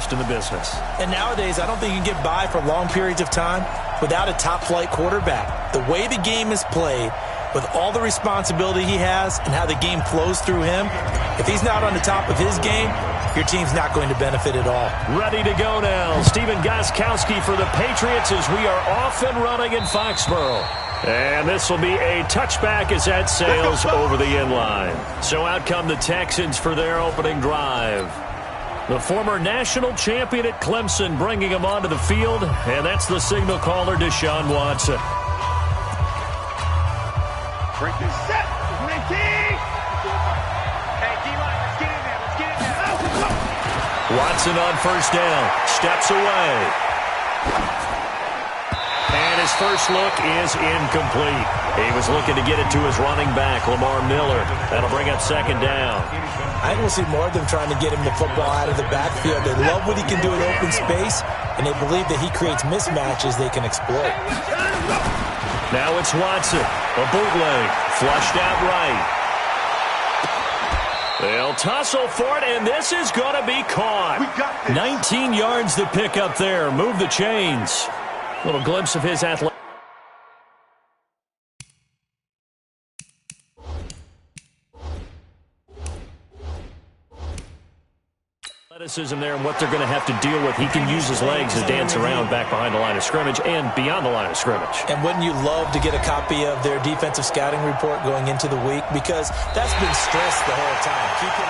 best in the business. And nowadays, I don't think you can get by for long periods of time without a top-flight quarterback. The way the game is played, with all the responsibility he has and how the game flows through him, if he's not on the top of his game, your team's not going to benefit at all. Ready to go now. Stephen Gostkowski for the Patriots as we are off and running in Foxborough. And this will be a touchback as that sails over the inline. So out come the Texans for their opening drive. The former national champion at Clemson bringing him onto the field, and that's the signal caller, Deshaun Watson. Break this set. 19. Hey, D-line, let's get in there. Let's get in there. Watson on first down. Steps away. And his first look is incomplete. He was looking to get it to his running back, Lamar Miller. That'll bring up second down. I will see more of them trying to get him the football out of the backfield. They love what he can do in open space, and they believe that he creates mismatches they can exploit. Now it's Watson. A bootleg. Flushed out right. They'll tussle for it, and this is going to be caught. 19 yards to pick up there. Move the chains. Little glimpse of his athleticism there and what they're going to have to deal with. He can use his legs to dance around back behind the line of scrimmage and beyond the line of scrimmage. And wouldn't you love to get a copy of their defensive scouting report going into the week? Because that's been stressed the whole time. Keep him...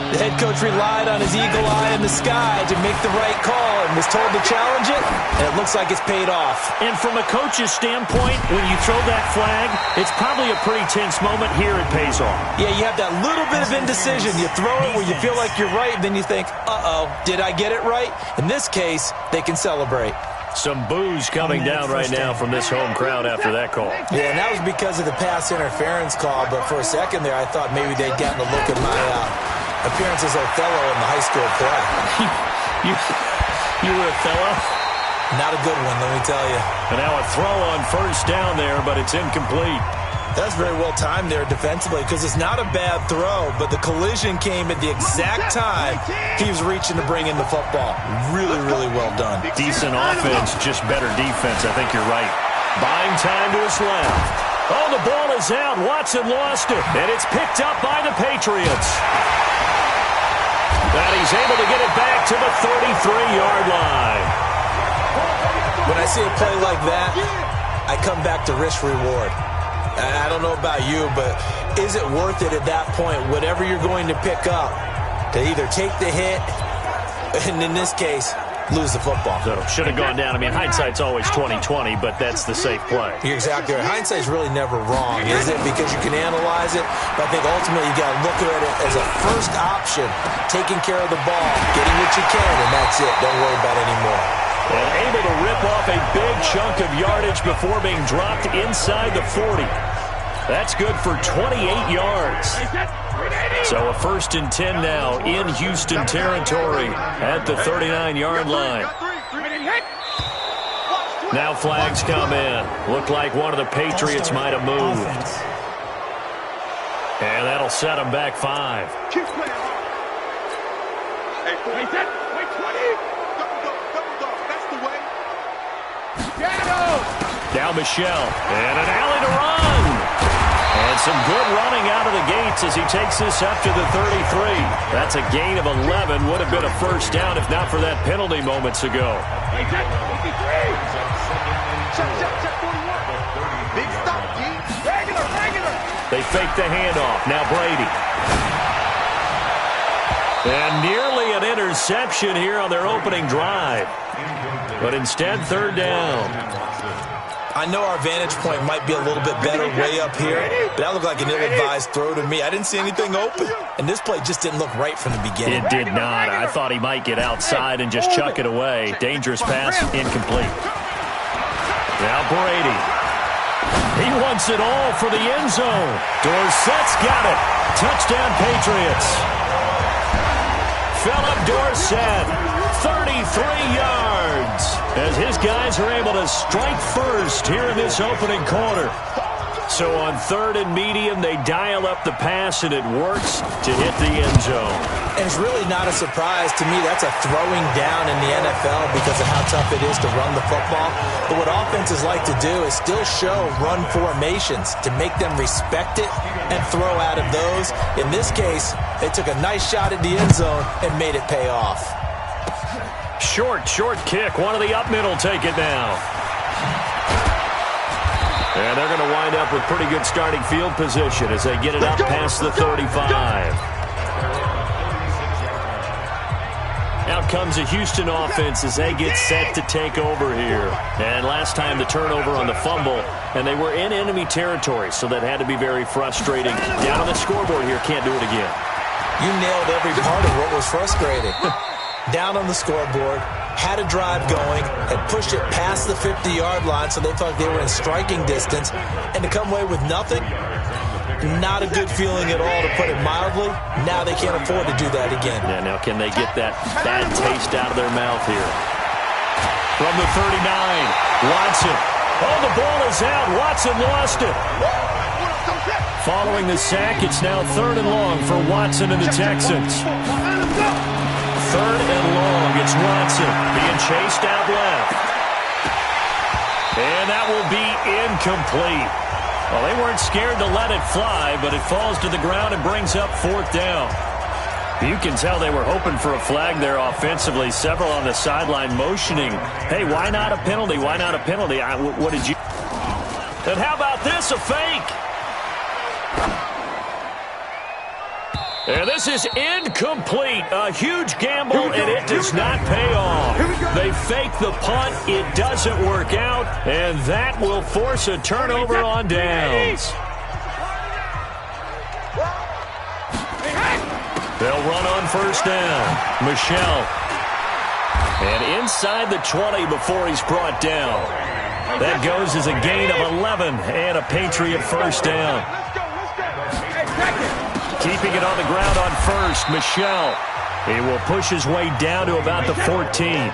The head coach relied on his eagle eye in the sky to make the right call and was told to challenge it, and it looks like it's paid off. And from a coach's standpoint, when you throw that flag, it's probably a pretty tense moment. Here it pays off. Yeah, you have that little bit of indecision. You throw it where you feel like you're right, and then you think, uh-oh, did I get it right? In this case, they can celebrate. Some boos coming down right now from this home crowd after that call. Yeah, and that was because of the pass interference call, but for a second there, I thought maybe they'd gotten a look at my appearance as Othello in the high school play. You were Othello? Not a good one, let me tell you. And now a throw on first down there, but it's incomplete. That's very well timed there defensively because it's not a bad throw, but the collision came at the exact time he was reaching to bring in the football. Really, really well done. Decent offense, just better defense. I think you're right. Buying time to his left. Oh, the ball is out. Watson lost it, and it's picked up by the Patriots. And he's able to get it back to the 33-yard line. When I see a play like that, I come back to risk-reward. I don't know about you, but is it worth it at that point, whatever you're going to pick up, to either take the hit, and in this case, lose the football? So should have gone down. I mean, hindsight's always 20/20, but that's the safe play. You're exactly right. Hindsight's really never wrong, is it? Because you can analyze it, but I think ultimately you got to look at it as a first option, taking care of the ball, getting what you can, and that's it. Don't worry about it anymore. And able to rip off a big chunk of yardage before being dropped inside the 40. That's good for 28 yards. So a 1st and 10 now in Houston territory at the 39-yard line. Now flags come in. Looked like one of the Patriots might have moved. And that'll set them back 5. Now Michelle, and an alley to run. And some good running out of the gates as he takes this up to the 33. That's a gain of 11. Would have been a first down if not for that penalty moments ago. They fake the handoff. Now Brady. And nearly an interception here on their opening drive. But instead, 3rd down. I know our vantage point might be a little bit better way up here, but that looked like an ill-advised throw to me. I didn't see anything open, and this play just didn't look right from the beginning. It did not. I thought he might get outside and just chuck it away. Dangerous pass, incomplete. Now Brady. He wants it all for the end zone. Dorsett's got it. Touchdown, Patriots. Philip Dorsett, 33 yards, as his guys are able to strike first here in this opening quarter. So on 3rd and medium, they dial up the pass, and it works to hit the end zone. And it's really not a surprise to me. That's a throwing down in the NFL because of how tough it is to run the football. But what offenses like to do is still show run formations to make them respect it and throw out of those. In this case, they took a nice shot at the end zone and made it pay off. Short kick. One of the up middle take it now. And they're going to wind up with pretty good starting field position as they get it up past the 35. Out comes a Houston offense as they get set to take over here. And last time the turnover on the fumble, and they were in enemy territory, so that had to be very frustrating. Down on the scoreboard here, can't do it again. You nailed every part of what was frustrating. Down on the scoreboard, had a drive going, had pushed it past the 50-yard line, so they felt like they were in striking distance, and to come away with nothing, not a good feeling at all, to put it mildly. Now they can't afford to do that again. Yeah, now can they get that bad taste out of their mouth here? From the 39, Watson. Oh, the ball is out. Watson lost it. Following the sack, it's now 3rd and long for Watson and the Texans. 3rd and long. It's Watson being chased out left. And that will be incomplete. Well, they weren't scared to let it fly, but it falls to the ground and brings up 4th down. You can tell they were hoping for a flag there offensively. Several on the sideline motioning, hey, why not a penalty? Why not a penalty? What did you... And how about this, a fake? And this is incomplete. A huge gamble, and it does not pay off. They fake the punt. It doesn't work out, and that will force a turnover on downs. They'll run on 1st down. Michel. And inside the 20 before he's brought down. That goes as a gain of 11 and a Patriot 1st down. Keeping it on the ground on 1st, Michel. He will push his way down to about the 14.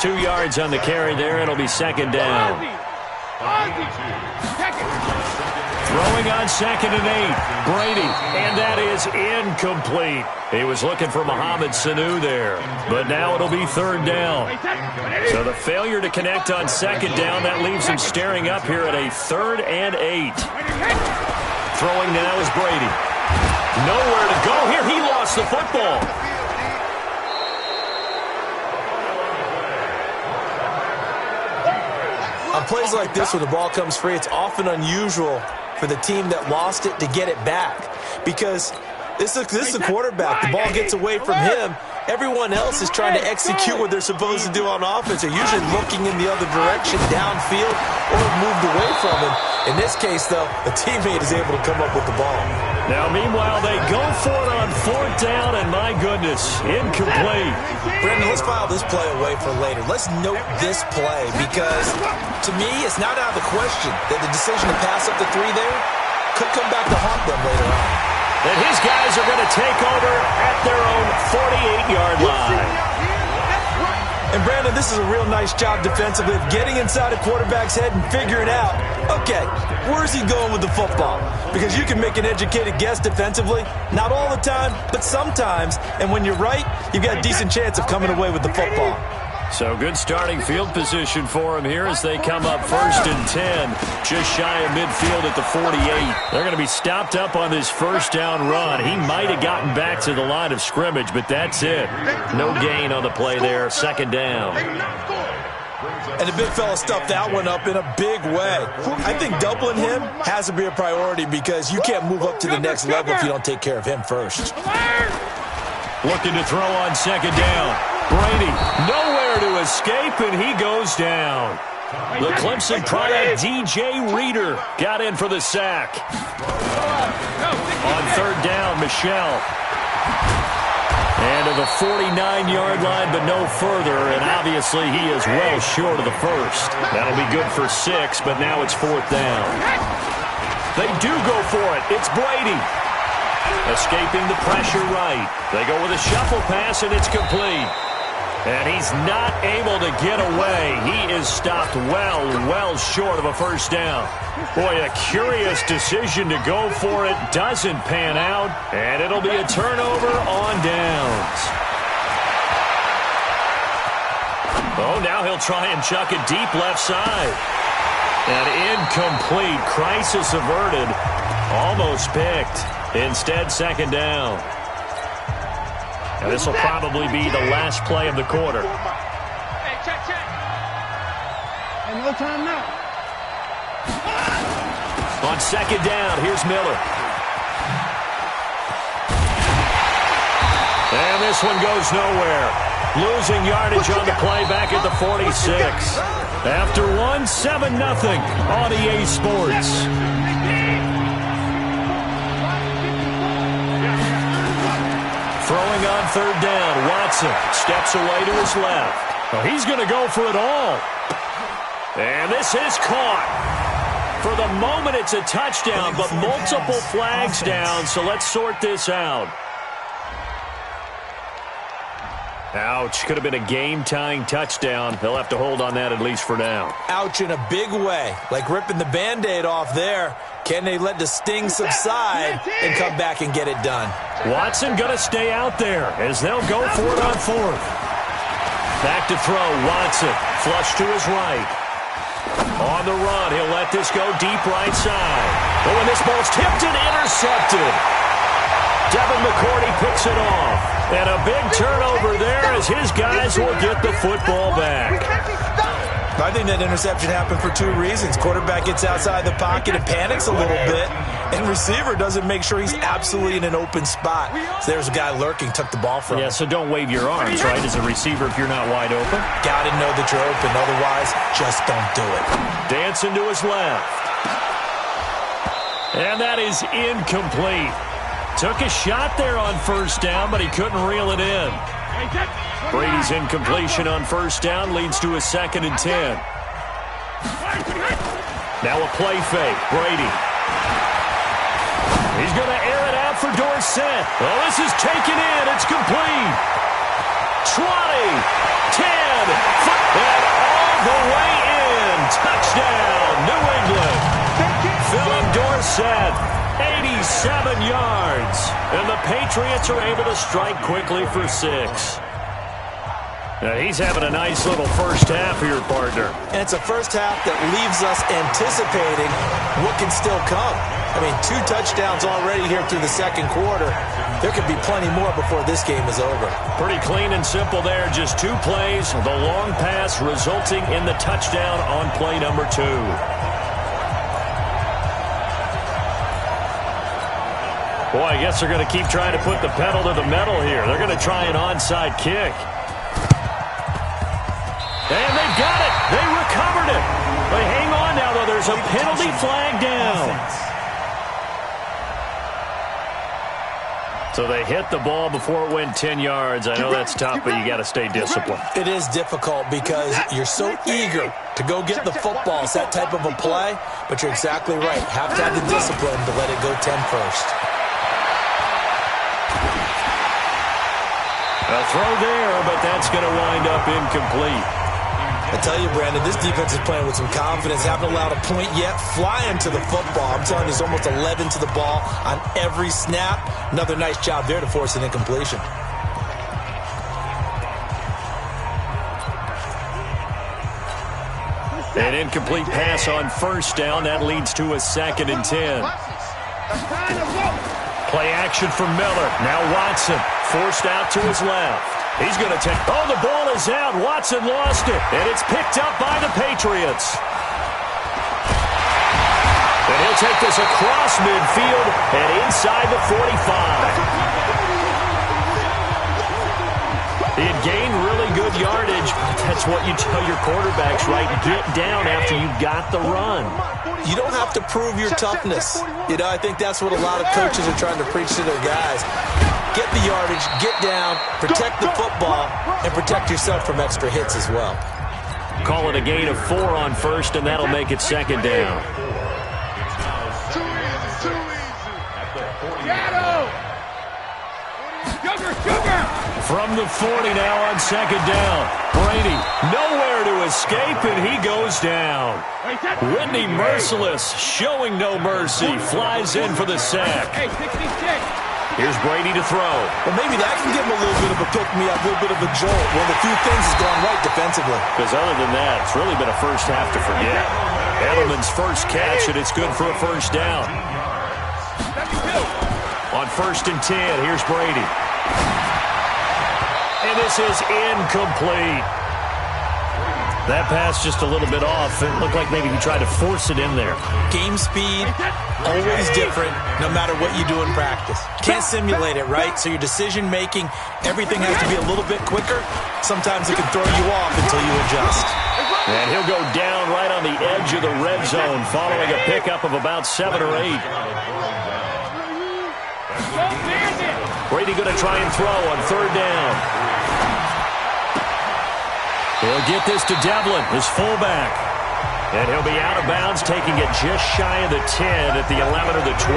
2 yards on the carry there. It'll be 2nd down. Throwing on 2nd and 8. Brady. And that is incomplete. He was looking for Mohamed Sanu there. But now it'll be 3rd down. So the failure to connect on 2nd down, that leaves him staring up here at a 3rd and 8. Throwing now is Brady. Nowhere to go here. He lost the football. On plays like this, when the ball comes free, it's often unusual for the team that lost it to get it back. Because this is a quarterback. The ball gets away from him. Everyone else is trying to execute what they're supposed to do on offense. They're usually looking in the other direction, downfield, or moved away from him. In this case, though, the teammate is able to come up with the ball. Now, meanwhile, they go for it on 4th down, and my goodness, incomplete. Brandon, let's file this play away for later. Let's note this play because, to me, it's not out of the question that the decision to pass up the 3 there could come back to haunt them later on. And his guys are going to take over at their own 48-yard line. And, Brandon, this is a real nice job defensively of getting inside a quarterback's head and figuring out, okay, where's he going with the football? Because you can make an educated guess defensively, not all the time, but sometimes. And when you're right, you've got a decent chance of coming away with the football. So good starting field position for him here as they come up 1st and 10, just shy of midfield at the 48. They're going to be stopped up on this 1st down run. He might have gotten back to the line of scrimmage, but that's it. No gain on the play there, 2nd down. And the big fella stuffed that one up in a big way. I think doubling him has to be a priority because you can't move up to the next level if you don't take care of him first. Looking to throw on 2nd down. Brady, nowhere to escape, and he goes down. The Clemson product, DJ Reader, got in for the sack. On 3rd down, Michel. And to the 49-yard line, but no further, and obviously he is well short of the 1st. That'll be good for 6, but now it's 4th down. They do go for it. It's Brady. Escaping the pressure right. They go with a shuffle pass, and it's complete. And he's not able to get away. He is stopped well short of a first down. Boy, a curious decision to go for it. Doesn't pan out. And it'll be a turnover on downs. Oh, now he'll try and chuck it deep left side. And incomplete. Crisis averted. Almost picked. Instead, second down. And this will probably be the last play of the quarter. Hey, check. And no time now. On second down, here's Miller. And this one goes nowhere. Losing yardage on the play back at the 46. After one, 7-0 on EA Sports. Throwing on third down, Watson steps away to his left. Well, he's going to go for it all. And this is caught. For the moment, it's a touchdown, but multiple flags down, so let's sort this out. Ouch, could have been a game-tying touchdown. They'll have to hold on that at least for now. Ouch in a big way, like ripping the Band-Aid off there. Can they let the sting subside and come back and get it done? Watson going to stay out there as they'll go for it on fourth. Back to throw, Watson. Flush to his right. On the run, he'll let this go deep right side. Oh, and this ball's tipped and intercepted. Devin McCourty picks it off. And a big turnover there as his guys will get the football back. I think that interception happened for two reasons. Quarterback gets outside the pocket and panics a little bit, and receiver doesn't make sure he's absolutely in an open spot. So there's a guy lurking, took the ball from him. Yeah, so don't wave your arms, right, as a receiver if you're not wide open. Got to know that you're open. Otherwise, just don't do it. Dancing to his left. And that is incomplete. Took a shot there on first down, but he couldn't reel it in. Brady's incompletion on first down leads to a 2nd and 10. Now a play fake. Brady. He's going to air it out for Dorsett. Oh, this is taken in. It's complete. 20, 10, and all the way in. Touchdown, New England. Philip Dorsett, 87 yards. And the Patriots are able to strike quickly for 6. Now he's having a nice little first half here, partner. And it's a first half that leaves us anticipating what can still come. I mean, 2 touchdowns already here through the second quarter. There could be plenty more before this game is over. Pretty clean and simple there. Just 2 plays. The long pass resulting in the touchdown on play number 2. Boy, I guess they're going to keep trying to put the pedal to the metal here. They're going to try an onside kick. And they've got it. They recovered it. But hang on now, though. There's a penalty flag down. So they hit the ball before it went 10 yards. I know that's tough, but you got to stay disciplined. It is difficult because you're so eager to go get the football. It's that type of a play, but you're exactly right. Have to have the discipline to let it go 10 first. A throw there, but that's going to wind up incomplete. I tell you, Brandon, this defense is playing with some confidence. Haven't allowed a point yet. Flying to the football. I'm telling you, there's almost 11 to the ball on every snap. Another nice job there to force an incompletion. An incomplete pass on first down. That leads to a 2nd and 10. Play action for Miller. Now Watson forced out to his left. He's going to take... Oh, the ball is out. Watson lost it. And it's picked up by the Patriots. And he'll take this across midfield and inside the 45. He had gained really good yardage. That's what you tell your quarterbacks, right? Get down after you got the run. You don't have to prove your toughness. You know, I think that's what a lot of coaches are trying to preach to their guys. Get the yardage, get down, protect the football, and protect yourself from extra hits as well. Call it a gain of 4 on first, and that'll make it 2nd down. From the 40 now on second down. Brady nowhere to escape, and he goes down. Whitney Merciless showing no mercy. Flies in for the sack. Here's Brady to throw. Well, maybe that can give him a little bit of a pick-me-up, a little bit of a jolt. One of the few things has gone right defensively. Because other than that, it's really been a first half to forget. Edelman's first catch, and it's good for a first down. On 1st and 10, here's Brady. And this is incomplete. That pass just a little bit off. It looked like maybe he tried to force it in there. Game speed, always different, no matter what you do in practice. Can't simulate it, right? So your decision-making, everything has to be a little bit quicker. Sometimes it can throw you off until you adjust. And he'll go down right on the edge of the red zone following a pickup of about 7 or 8. Brady going to try and throw on 3rd down. He'll get this to Devlin, his fullback. And he'll be out of bounds, taking it just shy of the 10 at the 11 or the 12.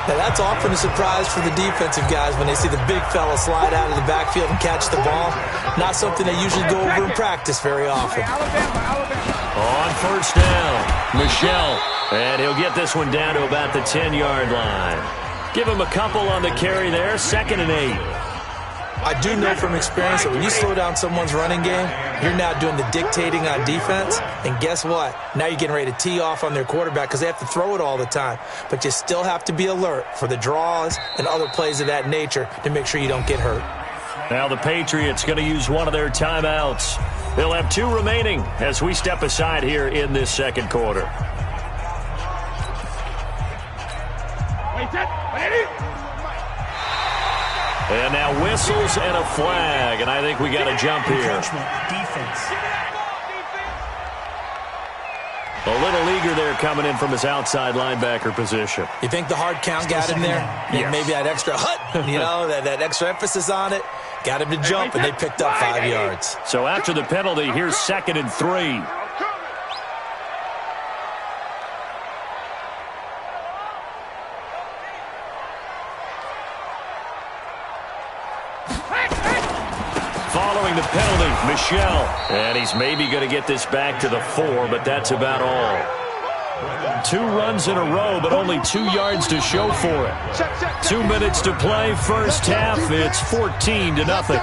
Now, that's often a surprise for the defensive guys when they see the big fella slide out of the backfield and catch the ball. Not something they usually go over in practice very often. On 1st down, Michelle. And he'll get this one down to about the 10-yard line. Give him a couple on the carry there, 2nd and 8. I do know from experience that when you slow down someone's running game, you're now doing the dictating on defense. And guess what? Now you're getting ready to tee off on their quarterback because they have to throw it all the time. But you still have to be alert for the draws and other plays of that nature to make sure you don't get hurt. Now the Patriots going to use one of their timeouts. They'll have 2 remaining as we step aside here in this 2nd quarter. And now whistles and a flag, and I think we got to jump here. A little eager there coming in from his outside linebacker position. You think the hard count got him there? Yes. Maybe that extra that extra emphasis on it got him to jump, and they picked up 5 yards. So after the penalty, here's 2nd and 3. Following the penalty, Michelle. And he's maybe going to get this back to the 4, but that's about all. 2 runs in a row, but only 2 yards to show for it. 2 minutes to play, first half. It's 14-0.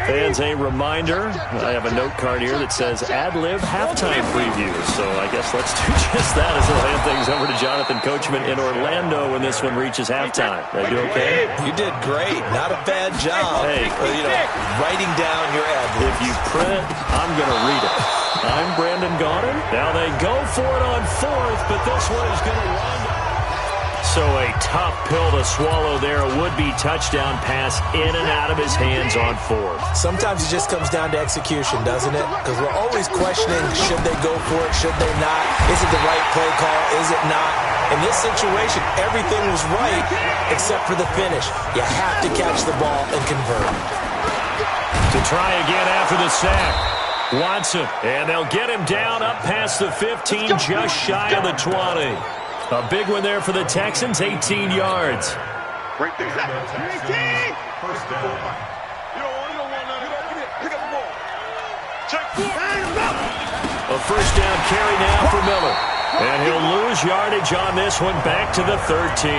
Fans, a reminder, I have a note card here that says ad-lib halftime preview. So I guess let's do just that as we'll hand things over to Jonathan Coachman in Orlando when this one reaches halftime. Did I do okay? You did great. Not a bad job. Hey, writing down your ad-libs. If you print, I'm going to read it. I'm Brandon Gaudin. Now they go for it on 4th, but this one is going to wind up. So a tough pill to swallow there. A would-be touchdown pass in and out of his hands on 4th. Sometimes it just comes down to execution, doesn't it? Because we're always questioning, should they go for it, should they not? Is it the right play call, is it not? In this situation, everything was right except for the finish. You have to catch the ball and convert. To try again after the sack. Watson, and they'll get him down up past the 15, just shy of the 20. A big one there for the Texans, 18 yards. Right there. First down. A first down carry now for Miller. And he'll lose yardage on this one, back to the 13.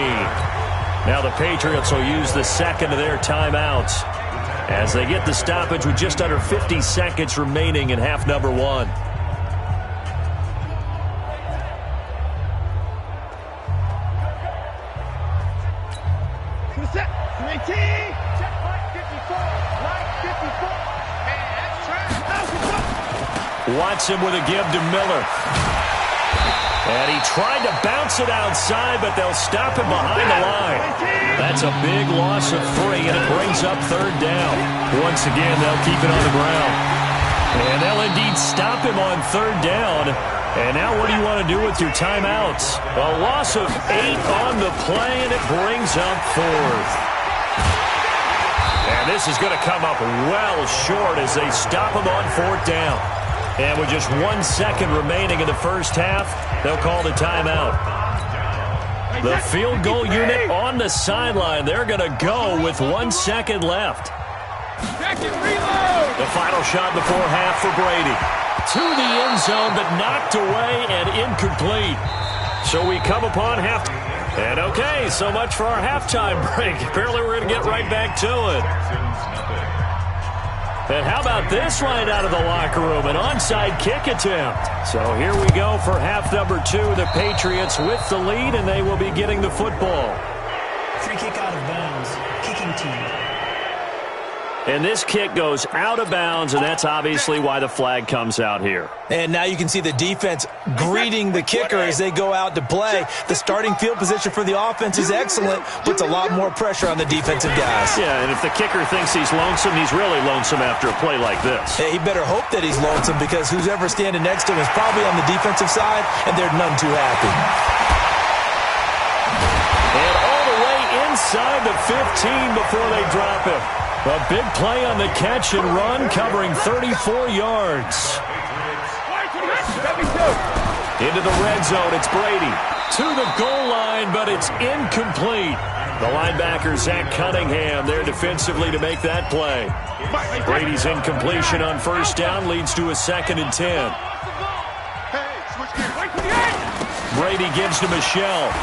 Now the Patriots will use the 2nd of their timeouts as they get the stoppage with just under 50 seconds remaining in half number 1. Watson with a give to Miller. And he tried to bounce it outside, but they'll stop him behind the line. That's a big loss of 3, and it brings up 3rd down. Once again, they'll keep it on the ground. And they'll indeed stop him on 3rd down. And now what do you want to do with your timeouts? A loss of 8 on the play, and it brings up 4th. And this is going to come up well short as they stop him on 4th down. And with just 1 second remaining in the first half, they'll call the timeout. The field goal unit on the sideline. They're going to go with 1 second left. The final shot before half for Brady. To the end zone, but knocked away and incomplete. So we come upon half. And okay, so much for our halftime break. Apparently we're going to get right back to it. And how about this right out of the locker room? An onside kick attempt. So here we go for half number 2. The Patriots with the lead, and they will be getting the football. Free kick out of bounds. Kicking team. And this kick goes out of bounds, and that's obviously why the flag comes out here. And now you can see the defense greeting the kicker as they go out to play. The starting field position for the offense is excellent, puts a lot more pressure on the defensive guys. Yeah, and if the kicker thinks he's lonesome, he's really lonesome after a play like this. He better hope that he's lonesome, because who's ever standing next to him is probably on the defensive side, and they're none too happy. And all the way inside the 15 before they drop him. A big play on the catch and run, covering 34 yards. Into the red zone, it's Brady. To the goal line, but it's incomplete. The linebacker, Zach Cunningham, there defensively to make that play. Brady's incompletion on first down leads to a 2nd and 10. Brady gives to Michelle.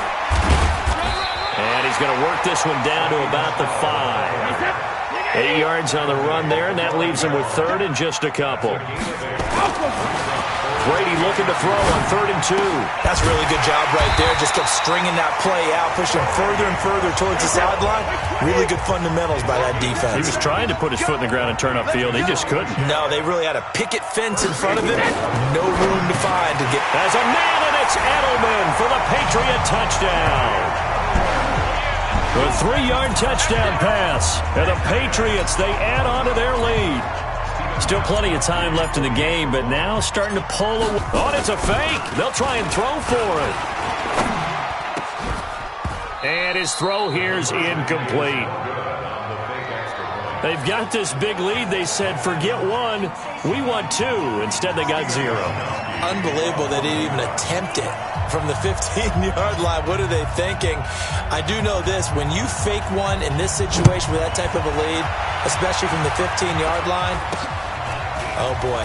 And he's going to work this one down to about the 5. 8 yards on the run there, and that leaves him with 3rd and just a couple. Brady looking to throw on 3rd and 2. That's a really good job right there. Just kept stringing that play out, pushing further and further towards the sideline. Really good fundamentals by that defense. He was trying to put his foot in the ground and turn upfield. He just couldn't. No, they really had a picket fence in front of him. No room to find to get. As a man, and it's Edelman for the Patriot touchdown. A 3-yard touchdown pass. And the Patriots, they add on to their lead. Still plenty of time left in the game, but now starting to pull away. Oh, and it's a fake. They'll try and throw for it. And his throw here's incomplete. They've got this big lead. They said, forget 1. We want 2. Instead, they got 0. Unbelievable they didn't even attempt it from the 15-yard line. What are they thinking? I do know this. When you fake one in this situation with that type of a lead, especially from the 15-yard line, oh, boy.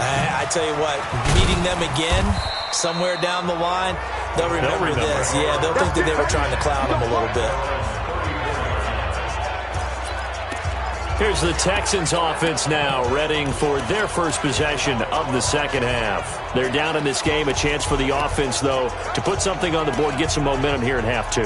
I tell you what, meeting them again somewhere down the line, they'll remember this. Yeah, they'll think that they were trying to clown them a little bit. Here's the Texans offense now, readying for their first possession of the second half. They're down in this game. A chance for the offense, though, to put something on the board, get some momentum here in half 2.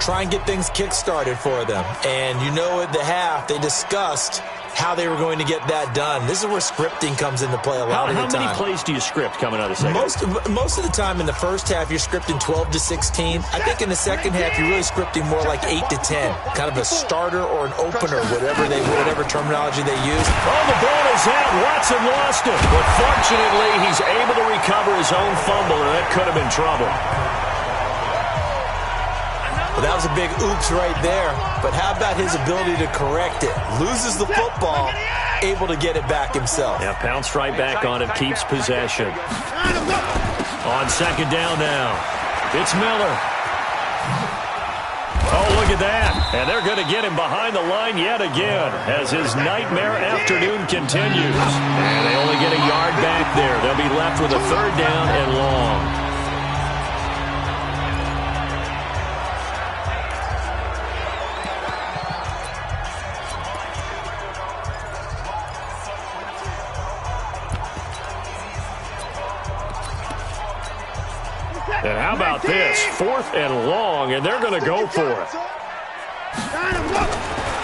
Try and get things kick-started for them. And you know at the half, they discussed how they were going to get that done. This is where scripting comes into play a lot of the time. How many plays do you script coming out of the second? Most of the time in the first half, you're scripting 12 to 16. I think in the second half, you're really scripting more like 8 to 10. Kind of a starter or an opener, whatever terminology they use. Oh, the ball is out. Watson lost it. But fortunately, he's able to recover his own fumble, and that could have been trouble. Well, that was a big oops right there. But how about his ability to correct it? Loses the football, able to get it back himself. Yeah, pounced right back on it, keeps possession. On second down now, it's Miller. Oh, look at that. And they're going to get him behind the line yet again as his nightmare afternoon continues. And they only get a yard back there. They'll be left with a 3rd down and long. And how about this? 4th and long, and they're going to go for it.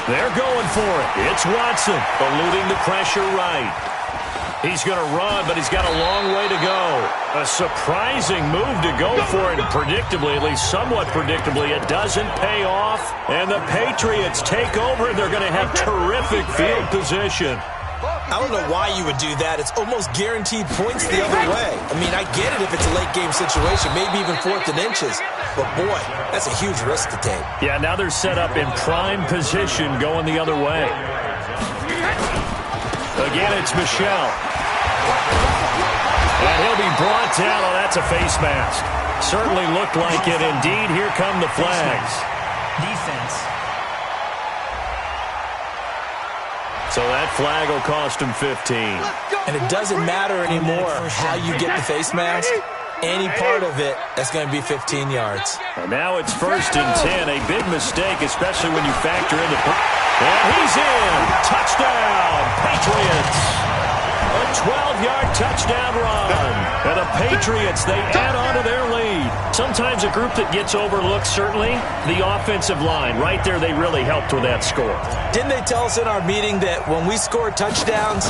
They're going for it. It's Watson, eluding the pressure right. He's going to run, but he's got a long way to go. A surprising move to go for it, and predictably, at least somewhat predictably, it doesn't pay off. And the Patriots take over, and they're going to have terrific field position. I don't know why you would do that. It's almost guaranteed points the other way. I mean, I get it if it's a late-game situation, maybe even 4th and inches. But, boy, that's a huge risk to take. Yeah, now they're set up in prime position going the other way. Again, it's Michelle. And he'll be brought down. Oh, that's a face mask. Certainly looked like it. Indeed, here come the flags. Defense. So that flag will cost him 15. And it doesn't matter anymore how you get the face mask. Any part of it, that's going to be 15 yards. And now it's 1st and 10. A big mistake, especially when you factor in the... And he's in. Touchdown, Patriots. A 12-yard touchdown run. And the Patriots, they add on to their lead. Sometimes a group that gets overlooked, certainly, the offensive line. Right there, they really helped with that score. Didn't they tell us in our meeting that when we score touchdowns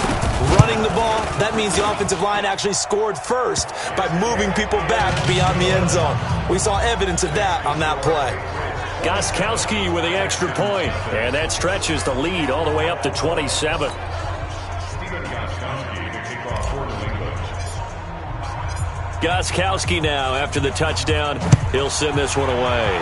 running the ball, that means the offensive line actually scored first by moving people back beyond the end zone? We saw evidence of that on that play. Gostkowski with the extra point. And that stretches the lead all the way up to 27. Gostkowski now, after the touchdown, he'll send this one away.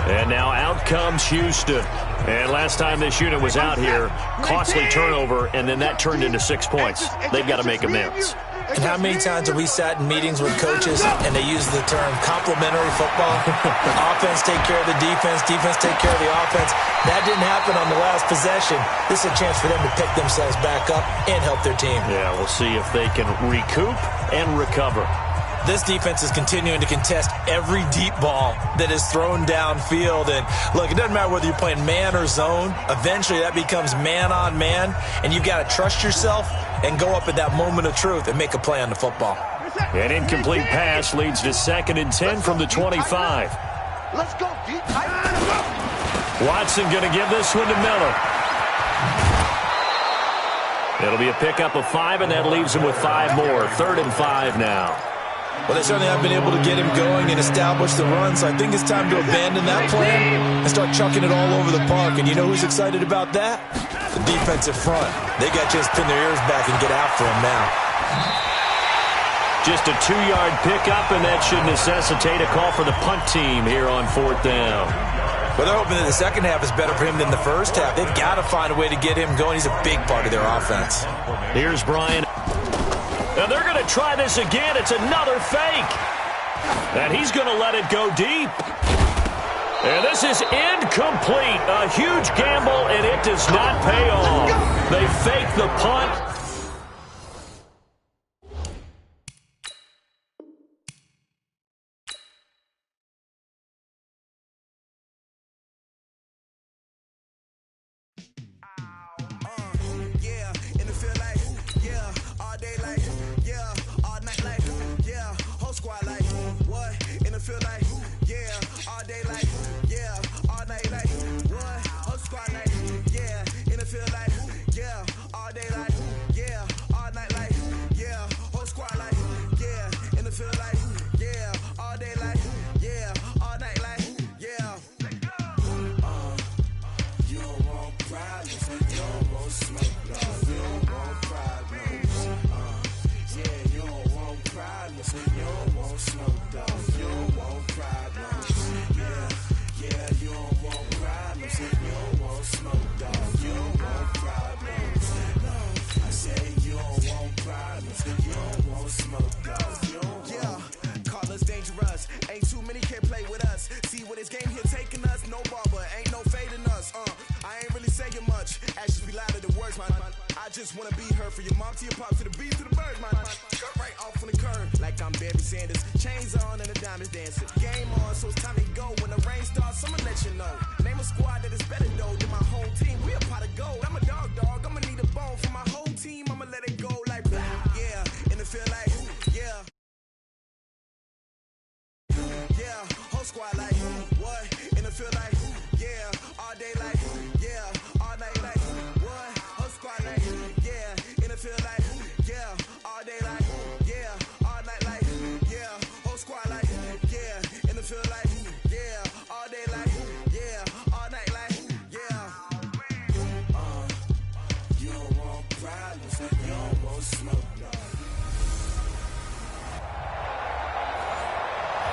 And now out comes Houston. And last time this unit was out here, costly turnover, and then that turned into 6 points. They've got to make amends. And how many times have we sat in meetings with coaches and they use the term complementary football? Offense take care of the defense, defense take care of the offense. That didn't happen on the last possession. This is a chance for them to pick themselves back up and help their team. Yeah, we'll see if they can recoup and recover. This defense is continuing to contest every deep ball that is thrown downfield. And, look, it doesn't matter whether you're playing man or zone. Eventually that becomes man on man, and you've got to trust yourself and go up at that moment of truth and make a play on the football. An incomplete pass leads to 2nd and 10 from the 25. Let's go, deep. Watson going to give this one to Miller. It'll be a pickup of 5, and that leaves him with 5 more. 3rd and 5 now. Well, they certainly have been able to get him going and establish the run, so I think it's time to abandon that plan and start chucking it all over the park. And you know who's excited about that? The defensive front. They got to just pin their ears back and get after him now. Just a 2-yard pickup, and that should necessitate a call for the punt team here on 4th down. Well, they're hoping that the second half is better for him than the first half. They've got to find a way to get him going. He's a big part of their offense. Here's Brian. And they're going to try this again. It's another fake. And he's going to let it go deep. And this is incomplete. A huge gamble, and it does not pay off. They fake the punt.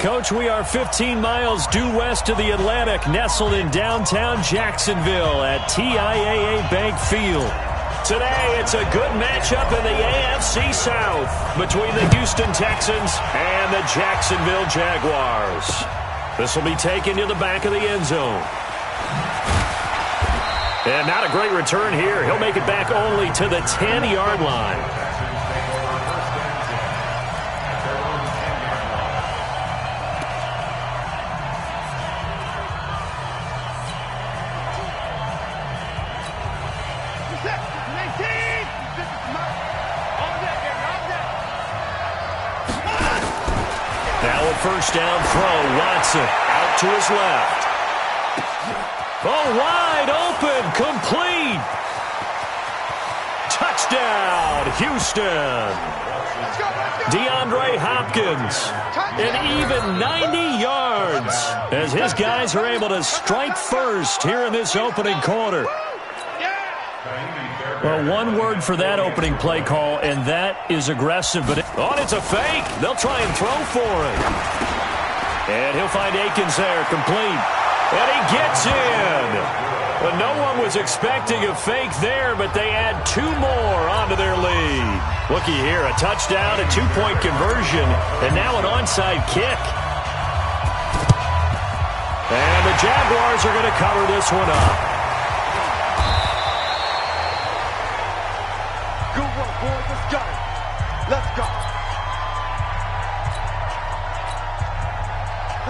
Coach, we are 15 miles due west of the Atlantic, nestled in downtown Jacksonville at TIAA Bank Field. Today, it's a good matchup in the AFC South between the Houston Texans and the Jacksonville Jaguars. This will be taken to the back of the end zone. And not a great return here. He'll make it back only to the 10-yard line. First down throw, Watson out to his left. Oh, wide open, complete. Touchdown, Houston. DeAndre Hopkins, an even 90 yards as his guys are able to strike first here in this opening quarter. Well, one word for that opening play call, and that is aggressive. But it's a fake. They'll try and throw for it. And he'll find Akins there, complete. And he gets in. Well, no one was expecting a fake there, but they add 2 more onto their lead. Looky here, a touchdown, a 2-point conversion, and now an onside kick. And the Jaguars are going to cover this one up.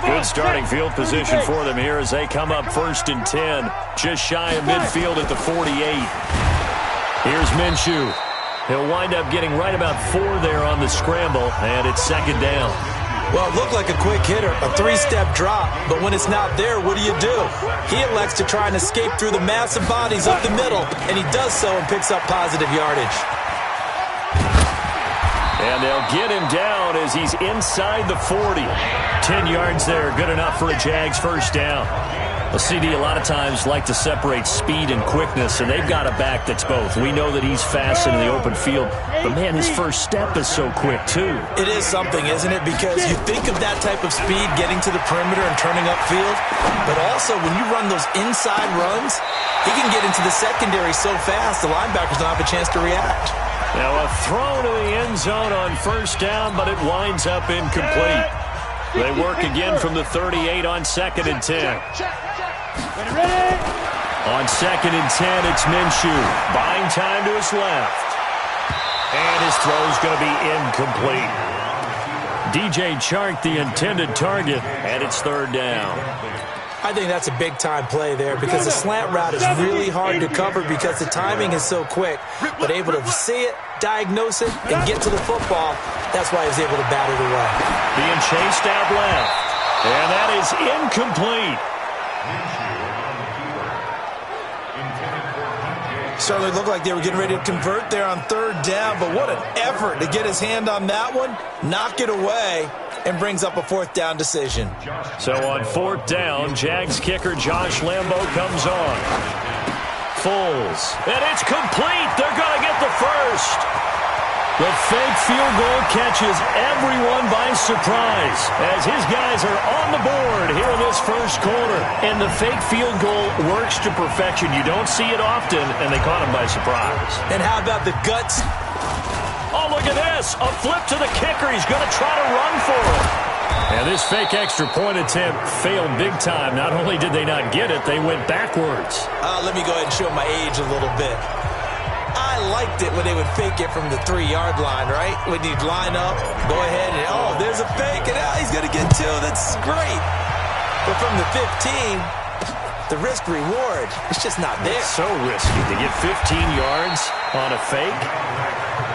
Good starting field position for them here as they come up 1st and 10. Just shy of midfield at the 48. Here's Minshew. He'll wind up getting right about 4 there on the scramble, and it's 2nd down. Well, it looked like a quick hitter, a 3-step drop, but when it's not there, what do? He elects to try and escape through the massive bodies up the middle, and he does so and picks up positive yardage. And they'll get him down as he's inside the 40. 10 yards there, good enough for a Jags first down. The CD a lot of times like to separate speed and quickness, and they've got a back that's both. We know that he's fast in the open field, but, man, his first step is so quick, too. It is something, isn't it? Because you think of that type of speed getting to the perimeter and turning upfield, but also when you run those inside runs, he can get into the secondary so fast the linebackers don't have a chance to react. Now a throw to the end zone on first down, but it winds up incomplete. They work again from the 38 on 2nd and 10. On 2nd and 10, it's Minshew. Buying time to his left. And his throw's going to be incomplete. DJ Chark, the intended target, and it's 3rd down. I think that's a big-time play there because the slant route is really hard to cover because the timing is so quick. But able to see it, diagnose it, and get to the football, that's why he was able to bat it away. Being chased out left. And that is incomplete. Certainly looked like they were getting ready to convert there on 3rd down, but what an effort to get his hand on that one, knock it away, and brings up a 4th down decision. So on 4th down, Jags kicker Josh Lambo comes on. Foles. And it's complete. They're going to get the first. The fake field goal catches everyone by surprise as his guys are on the board here in this first quarter. And the fake field goal works to perfection. You don't see it often, and they caught him by surprise. And how about the guts? Oh, look at this. A flip to the kicker. He's going to try to run for it. And this fake extra point attempt failed big time. Not only did they not get it, they went backwards. Let me go ahead and show my age a little bit. I liked it when they would fake it from the 3-yard line, right? When you'd line up, go ahead, and there's a fake, and he's going to get 2. That's great. But from the 15, the risk-reward, it's just not there. It's so risky to get 15 yards on a fake.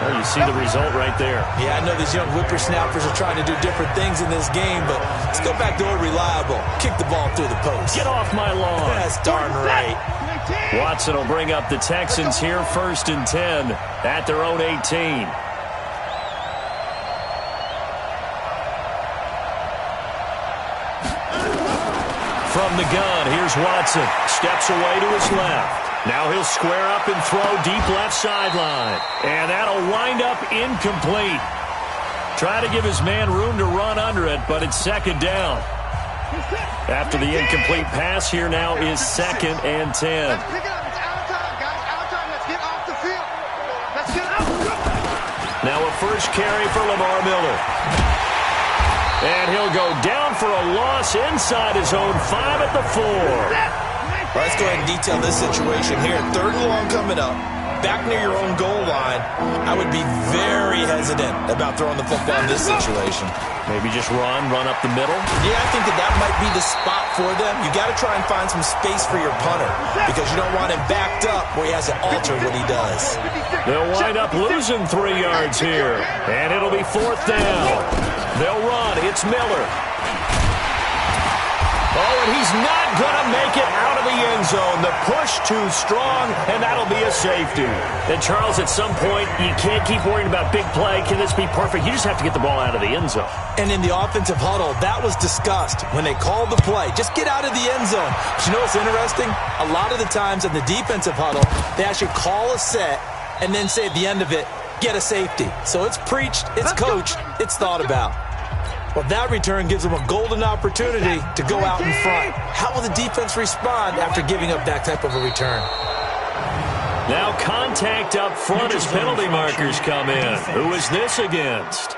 Well, you see the result right there. Yeah, I know these young whippersnappers are trying to do different things in this game, but let's go back to old reliable. Kick the ball through the post. Get off my lawn. That's darn right. Watson will bring up the Texans here 1st and 10 at their own 18. From the gun, here's Watson. Steps away to his left. Now he'll square up and throw deep left sideline. And that'll wind up incomplete. Try to give his man room to run under it, but it's second down. After the incomplete pass, here now is 2nd and 10. Let's pick it up. It's our time, guys. Our time. Let's get off the field. Let's get out. Now a first carry for Lamar Miller. And he'll go down for a loss inside his own 5 at the 4. Well, let's go ahead and detail this situation here. 3rd and long coming up. Back near your own goal line. I would be very hesitant about throwing the football in this situation. Maybe just run up the middle. Yeah, I think that might be the spot for them. You got to try and find some space for your punter because you don't want him backed up where he has to alter what he does. They'll wind up losing 3 yards here, and it'll be 4th down. They'll run. It's Miller. Oh, and he's not going to make it out of the end zone. The push too strong, and that'll be a safety. And, Charles, at some point, you can't keep worrying about big play. Can this be perfect? You just have to get the ball out of the end zone. And in the offensive huddle, that was discussed when they called the play. Just get out of the end zone. But you know what's interesting? A lot of the times in the defensive huddle, they actually call a set and then say at the end of it, get a safety. So it's preached, it's coached, it's thought about. Well, that return gives them a golden opportunity to go out in front. How will the defense respond after giving up that type of a return? Now contact up front as penalty markers come in. Who is this against?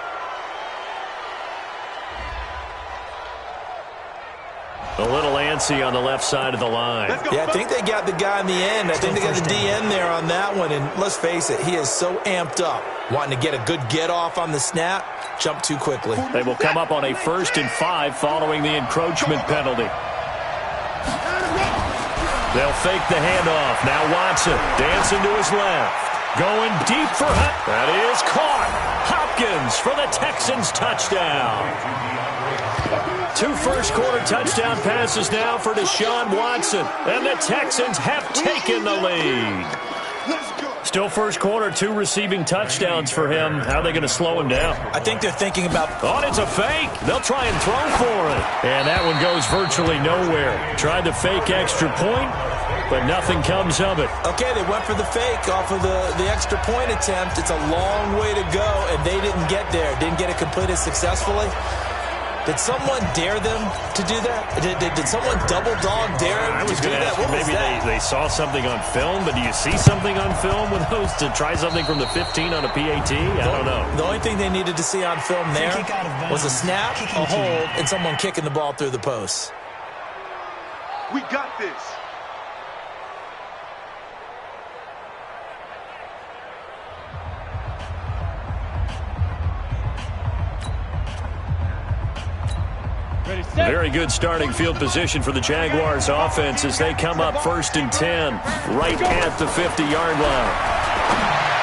A little antsy on the left side of the line. Yeah, I think they got the guy in the end. I think they got the DN there on that one. And let's face it, he is so amped up, wanting to get a good get-off on the snap, jump too quickly. They will come up on a 1st and 5 following the encroachment penalty. They'll fake the handoff. Now Watson dancing to his left. Going deep for Hunt. That is caught. Hopkins for the Texans touchdown. 2 first-quarter touchdown passes now for Deshaun Watson. And the Texans have taken the lead. Still first quarter, 2 receiving touchdowns for him. How are they going to slow him down? I think they're thinking about... Oh, it's a fake. They'll try and throw for it. And that one goes virtually nowhere. Tried to fake extra point, but nothing comes of it. Okay, they went for the fake off of the extra point attempt. It's a long way to go, and they didn't get there. Didn't get it completed successfully. Did someone dare them to do that? Did someone double-dog dare them to do that? What was maybe that? They saw something on film, but do you see something on film with those to try something from the 15 on a PAT? I don't know. The only thing they needed to see on film there was a snap, a hold, and someone kicking the ball through the post. We got this. Very good starting field position for the Jaguars offense as they come up 1st and 10, right at the 50-yard line.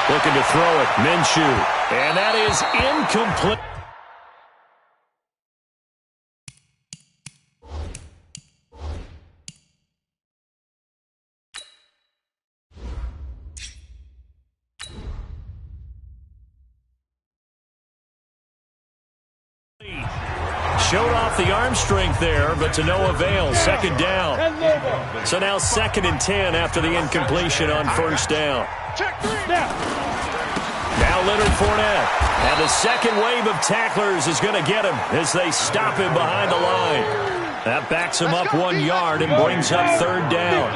Looking to throw it, Minshew, and that is incomplete. Showed off the arm strength there, but to no avail. 2nd down. So now 2nd and 10 after the incompletion on 1st down. Now Leonard Fournette. And the second wave of tacklers is going to get him as they stop him behind the line. That backs him up 1 yard and brings up 3rd down.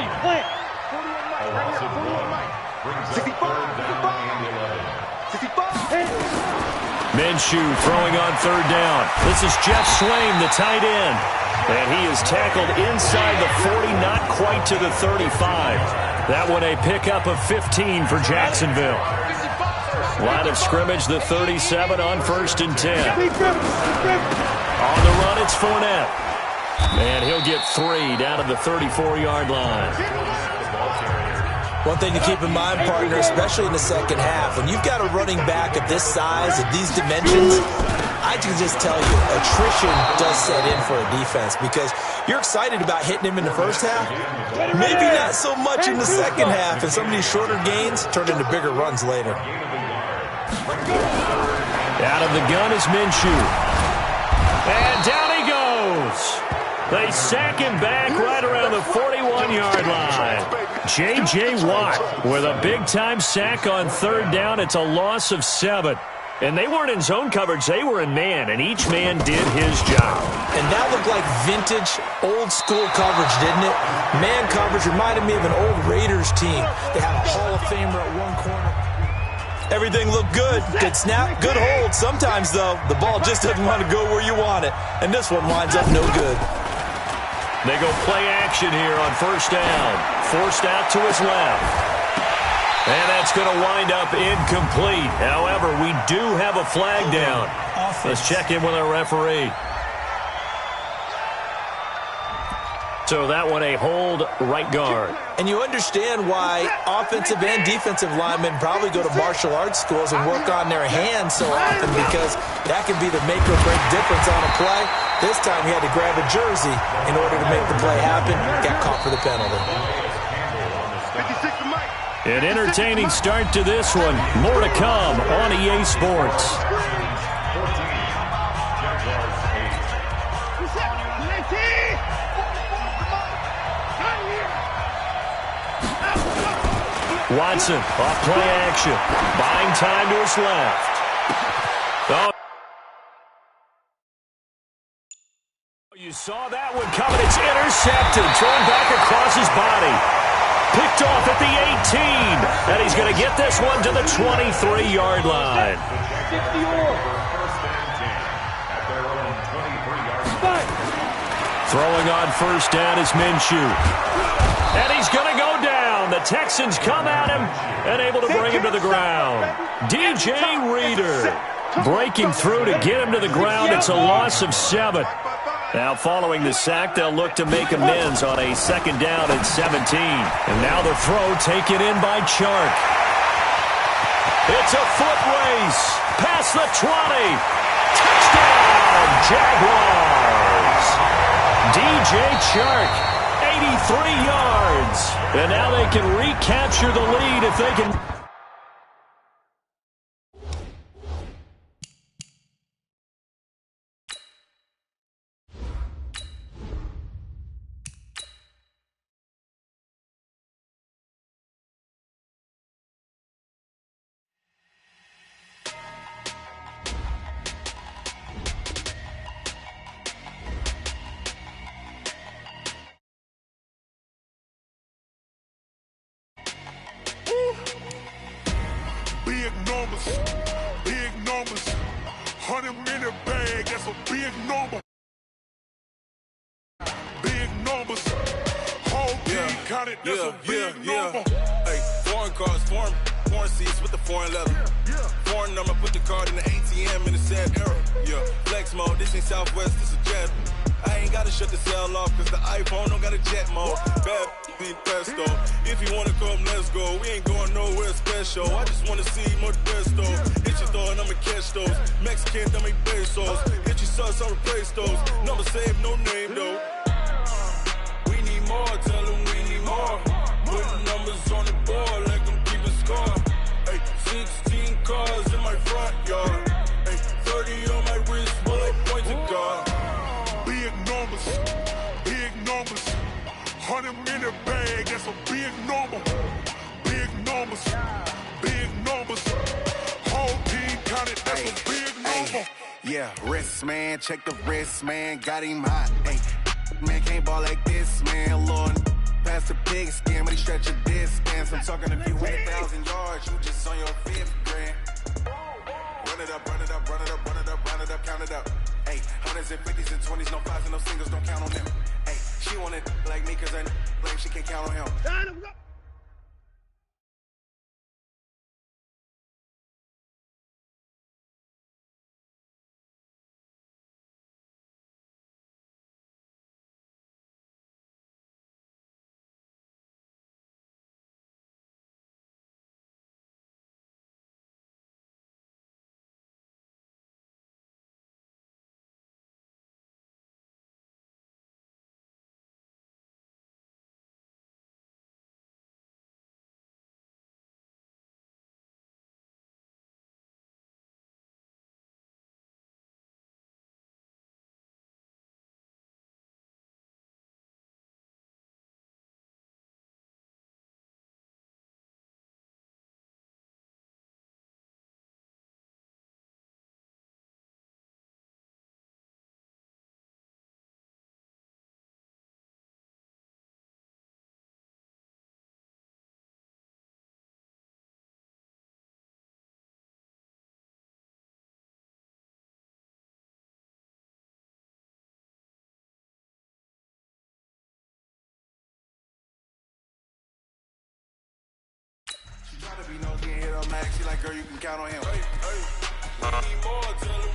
Minshew throwing on 3rd down. This is Jeff Swain, the tight end. And he is tackled inside the 40, not quite to the 35. That one a pickup of 15 for Jacksonville. Line of scrimmage, the 37 on 1st and 10. On the run, it's Fournette. And he'll get 3 down to the 34-yard line. One thing to keep in mind, partner, especially in the second half, when you've got a running back of this size, of these dimensions, I can just tell you, attrition does set in for a defense because you're excited about hitting him in the first half. Maybe not so much in the second half, and some of these shorter gains turn into bigger runs later. Out of the gun is Minshew. And down he goes. They sack him back right around the 41-yard line. J.J. Watt with a big-time sack on 3rd down. It's a loss of 7. And they weren't in zone coverage. They were in man, and each man did his job. And that looked like vintage, old-school coverage, didn't it? Man coverage reminded me of an old Raiders team. They had a Hall of Famer at one corner. Everything looked good. Good snap, good hold. Sometimes, though, the ball just doesn't want to go where you want it. And this one winds up no good. They go play action here on first down. Forced out to his left. And that's going to wind up incomplete. However, we do have a flag down. Let's check in with our referee. So that one a hold right guard. And you understand why offensive and defensive linemen probably go to martial arts schools and work on their hands so often, because that can be the make or break difference on a play. This time he had to grab a jersey in order to make the play happen. Got caught for the penalty. An entertaining start to this one. More to come on EA Sports. Watson off play action. Buying time to his left. Oh. You saw that one coming. It's intercepted. Thrown back across his body. Picked off at the 18, and he's going to get this one to the 23-yard line. Throwing on first down is Minshew. And he's going to go down. The Texans come at him and able to bring him to the ground. DJ Reader breaking through to get him to the ground. It's a loss of 7. Now, following the sack, they'll look to make amends on a second down at 17. And now the throw taken in by Chark. It's a foot race. Past the 20. Touchdown, Jaguars. DJ Chark, 83 yards. And now they can recapture the lead if they can. Big numbers, 100-minute bag, that's a big number. Big numbers, whole team counted, that's a big number. Hey, foreign cars, foreign seats with the foreign leather. Foreign number, put the card in the ATM in the sad era. Yeah, flex mode, this ain't Southwest, this a jet. I ain't gotta shut the cell off, cause the iPhone don't got a jet mode. Bad need pesto. If you wanna come, let's go. We ain't going nowhere special. I just wanna see more pesto. Hit your throw and I'ma catch those. Mexican, dummy pesos. Hit your sauce, I'll replace those. Number saved, no name though. We need more, tell them we need more. Putting numbers on the board like I'm keeping score. Hey, 16 cars in my front yard. Hey, 30 on my wrist, full like points of God. Big numbers, 100-minute bag, that's a big number. Big numbers, whole team counted, that's a big number. Yeah, wrist, man, check the wrist, man, got him hot, ayy. Man, can't ball like this, man, Lord. Past the pig skin, but he stretch a distance. I'm talking a few 1,000 yards, you just on your 5th grand. Run it up, run it up, run it up, run it up, run it up, count it up. Hey, 100s and 50s and 20s, no 5s and no singles, don't count on them. Hey, she want it like me, cause I blame she can't count on him. he knows getting hit on max. He like, girl, you can count on him. Hey, hey. We need more to the